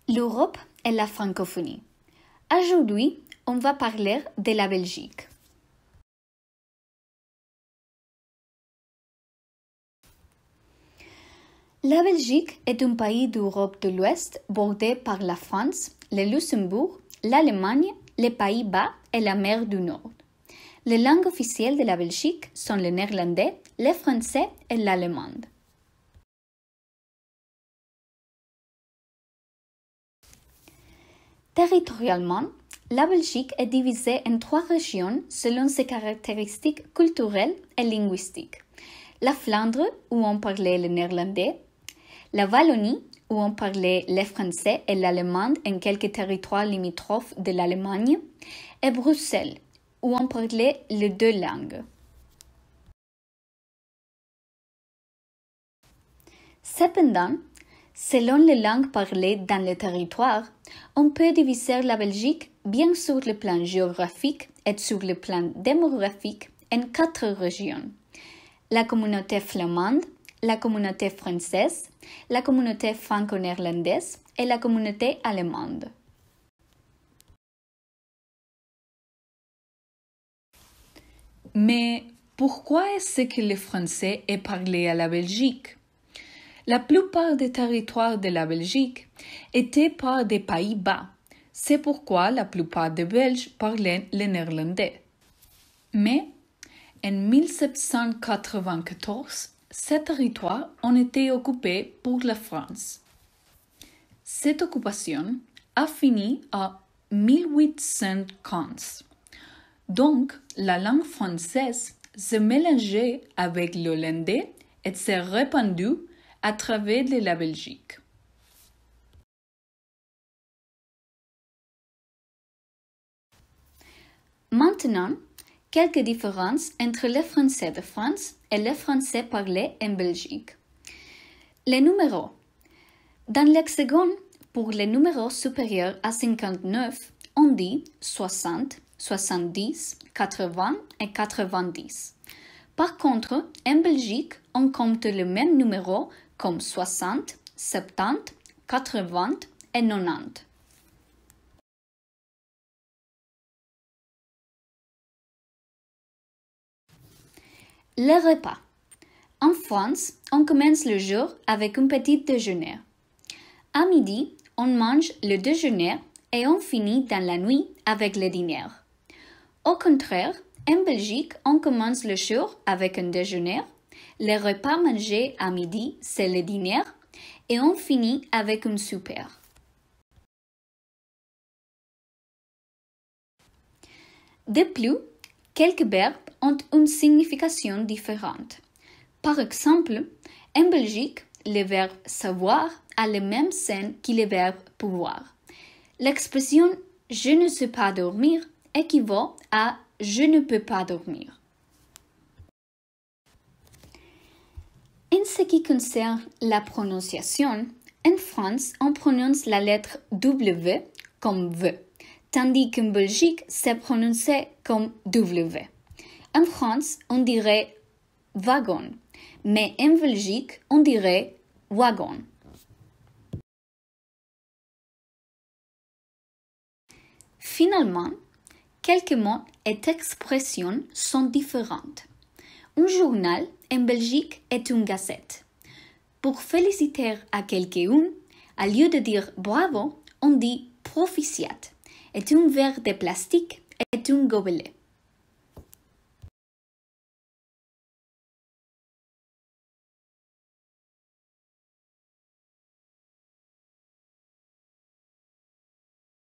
L'Europe et la francophonie. Aujourd'hui, on va parler de la Belgique. La Belgique est un pays d'Europe de l'Ouest bordé par la France, le Luxembourg, l'Allemagne, les Pays-Bas et la mer du Nord. Les langues officielles de la Belgique sont le néerlandais, le français et l'allemand. Territorialement, la Belgique est divisée en 3 régions selon ses caractéristiques culturelles et linguistiques. La Flandre, où on parlait le néerlandais, la Wallonie, où on parlait le français et l'allemand en quelques territoires limitrophes de l'Allemagne, et Bruxelles, où on parlait les 2 langues. Cependant, selon les langues parlées dans le territoire, on peut diviser la Belgique bien sur le plan géographique et sur le plan démographique en 4 régions. La communauté flamande, la communauté française, la communauté franco-néerlandaise et la communauté allemande. Mais pourquoi est-ce que le français est parlé à la Belgique? La plupart des territoires de la Belgique étaient par des Pays-Bas. C'est pourquoi la plupart des Belges parlaient le néerlandais. Mais en 1794, ces territoires ont été occupés pour la France. Cette occupation a fini en 1815. Donc, la langue française s'est mélangée avec l'hollandais et s'est répandue à travers la Belgique. Maintenant, quelques différences entre le français de France et le français parlé en Belgique. Les numéros. Dans l'hexagone, pour les numéros supérieurs à 59, on dit 60, 70, 80 et 90. Par contre, en Belgique, on compte le même numéro comme 60, 70, 80 et 90. Les repas. En France, on commence le jour avec un petit déjeuner. À midi, on mange le déjeuner et on finit dans la nuit avec le dîner. Au contraire, en Belgique, on commence le jour avec un déjeuner, le repas mangé à midi, c'est le dîner, et on finit avec un souper. De plus, quelques verbes ont une signification différente. Par exemple, en Belgique, le verbe savoir a le même sens que le verbe pouvoir. L'expression je ne sais pas dormir équivaut à je ne peux pas dormir. En ce qui concerne la prononciation, en France, on prononce la lettre W comme V, tandis qu'en Belgique, c'est prononcé comme W. En France, on dirait wagon, mais en Belgique, on dirait wagon. Finalement, quelques mots et expressions sont différentes. Un journal en Belgique est une gazette. Pour féliciter à quelqu'un, au lieu de dire bravo, on dit proficiat. Et un verre de plastique est un gobelet.